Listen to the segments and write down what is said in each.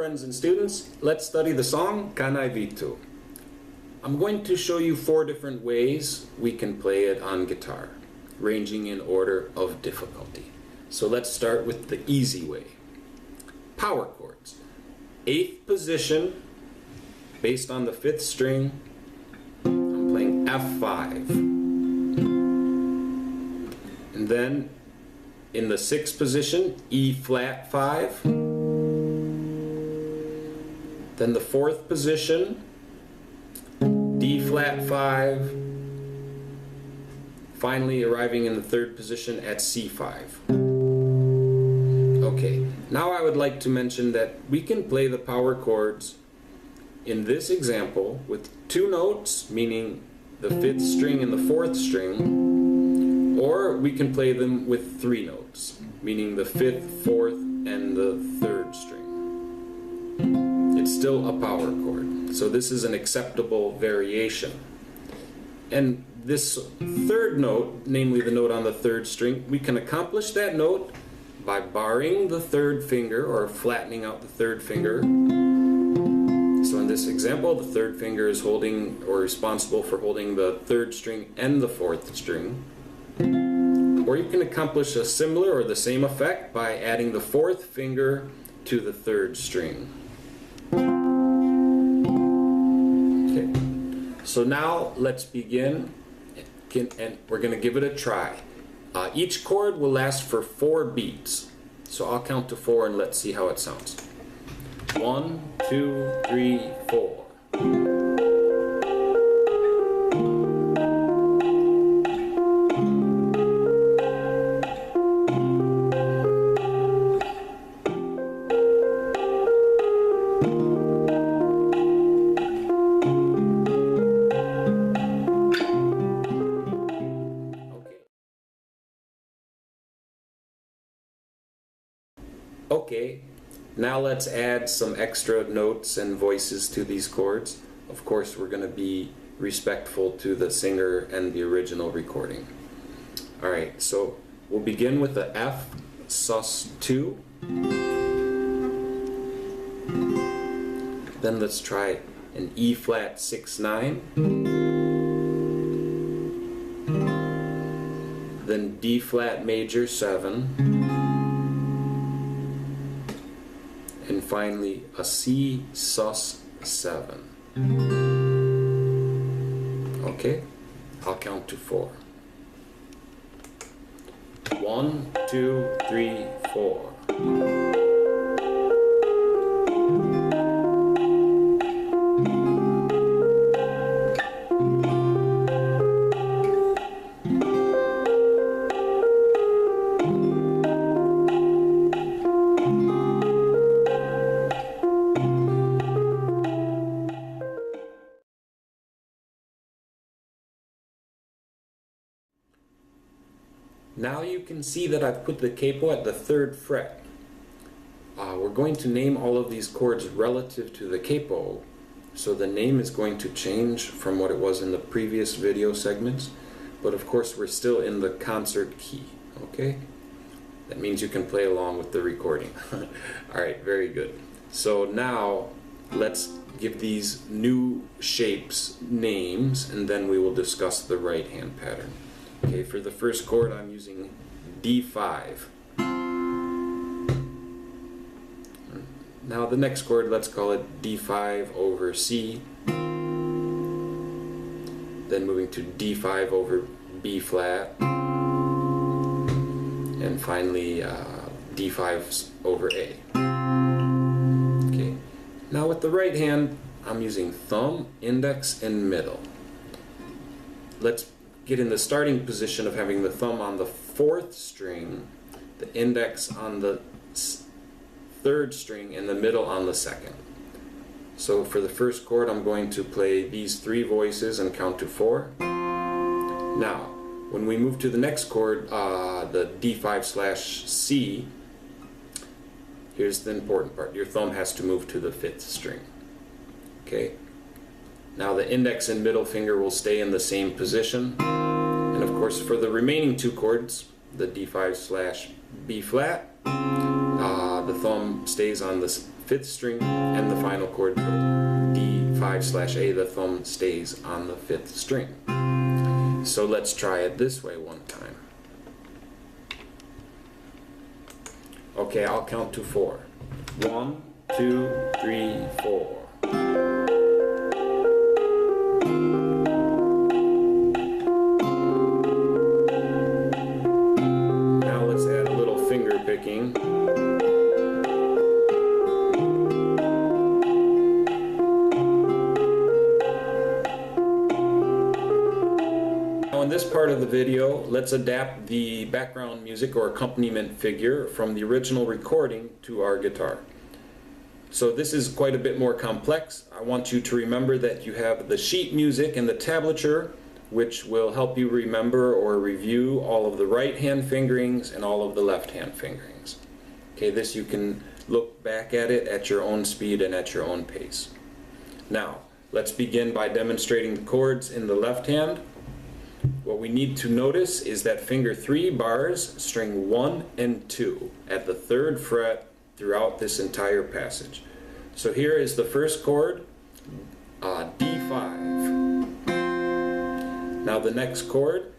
friends and students, let's study the song Kannai Vittu. I'm going to show you 4 different ways we can play it on guitar, ranging in order of difficulty. So let's start with the easy way. Power chords. 8th position, based on the 5th string, I'm playing F5. And then in the 6th position, E flat 5. Then the 4th position, D flat 5. Finally arriving in the 3rd position at C5. Okay, now I would like to mention that we can play the power chords in this example with 2 notes, meaning the 5th string and the 4th string, or we can play them with 3 notes, meaning the 5th, 4th, and the 3rd string. It's still a power chord, so this is an acceptable variation. And this 3rd note, namely the note on the 3rd string, we can accomplish that note by barring the 3rd finger or flattening out the 3rd finger. So in this example, the 3rd finger is holding or responsible for holding the 3rd string and the 4th string. Or you can accomplish a similar or the same effect by adding the 4th finger to the 3rd string. Okay, so now let's begin, and we're going to give it a try. Each chord will last for 4 beats. So I'll count to 4 and let's see how it sounds. 1, 2, 3, 4. Okay, now let's add some extra notes and voices to these chords. Of course, we're going to be respectful to the singer and the original recording. Alright, so we'll begin with the F sus2. Then let's try an E flat 6-9. Then D flat major 7. And finally a C sus 7. Okay, I'll count to 4. 1, 2, 3, 4. Now you can see that I've put the capo at the 3rd fret. We're going to name all of these chords relative to the capo, so the name is going to change from what it was in the previous video segments, but of course we're still in the concert key, okay? That means you can play along with the recording. Alright, very good. So now let's give these new shapes names, and then we will discuss the right hand pattern. Okay, for the first chord I'm using D5. Now the next chord, let's call it D5 over C. Then moving to D5 over B flat. And finally D5 over A. Okay, now with the right hand I'm using thumb, index, and middle. Let's get in the starting position of having the thumb on the 4th string, the index on the 3rd string, and the middle on the 2nd. So for the first chord I'm going to play these 3 voices and count to 4. Now when we move to the next chord, the D5/C, here's the important part. Your thumb has to move to the 5th string. Okay? Now the index and middle finger will stay in the same position. And of course for the remaining 2 chords, the D5/B flat, the thumb stays on the 5th string, and the final chord D5/A, the thumb stays on the 5th string. So let's try it this way one time. Okay, I'll count to 4. 1, 2, 3, 4. Now let's add a little finger picking. In this part of the video, let's adapt the background music or accompaniment figure from the original recording to our guitar. So this is quite a bit more complex. I want you to remember that you have the sheet music and the tablature, which will help you remember or review all of the right hand fingerings and all of the left hand fingerings. Okay, this you can look back at it at your own speed and at your own pace. Now, let's begin by demonstrating the chords in the left hand. What we need to notice is that finger 3 bars string 1 and 2 at the 3rd fret throughout this entire passage. So here is the first chord, D5. Now the next chord,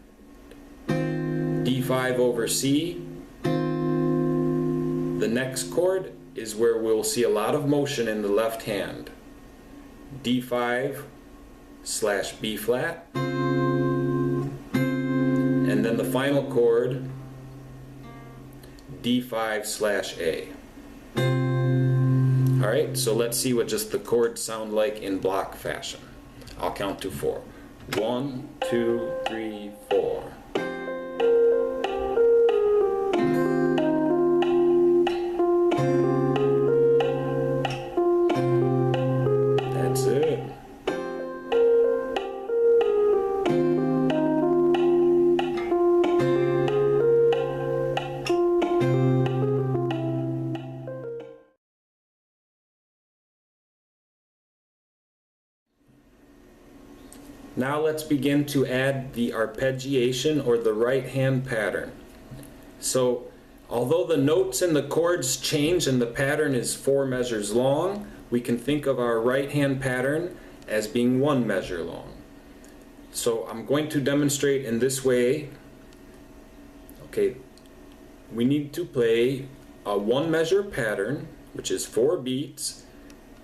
D5 over C. The next chord is where we'll see a lot of motion in the left hand. D5/B flat. And then the final chord, D5/A. Alright, so let's see what just the chords sound like in block fashion. I'll count to 4. 1, 2, 3, 4. That's it. Now let's begin to add the arpeggiation or the right hand pattern. So although the notes and the chords change and the pattern is 4 measures long, we can think of our right hand pattern as being 1 measure long. So I'm going to demonstrate in this way. Okay, we need to play a 1 measure pattern, which is 4 beats,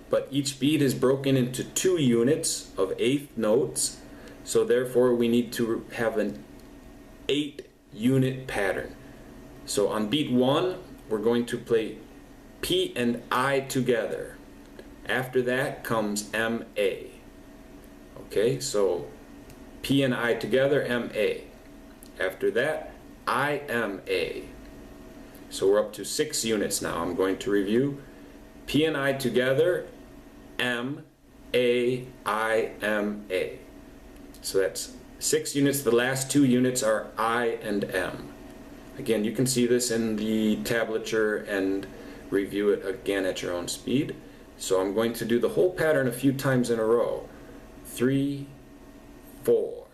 but each beat is broken into 2 units of 8th notes. So therefore we need to have an 8-unit pattern. So on beat 1, we're going to play P and I together. After that comes M-A. Okay, so P and I together, M-A. After that, I-M-A. So we're up to 6 units now. I'm going to review. P and I together, M-A-I-M-A. So that's 6 units. The last 2 units are I and M. Again, you can see this in the tablature and review it again at your own speed. So I'm going to do the whole pattern a few times in a row. 3, 4.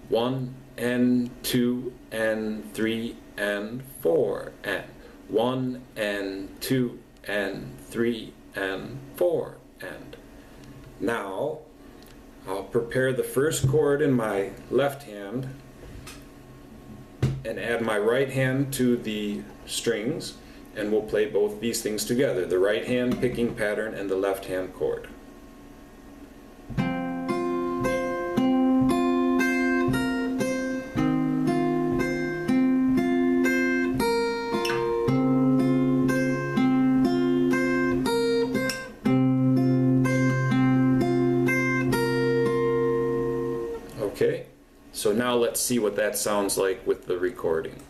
1 and 2 and 3 and 4 and 1 and 2 and 3 and 4 and. Now I'll prepare the first chord in my left hand and add my right hand to the strings, and we'll play both these things together, the right hand picking pattern and the left hand chord. Okay, so now let's see what that sounds like with the recording.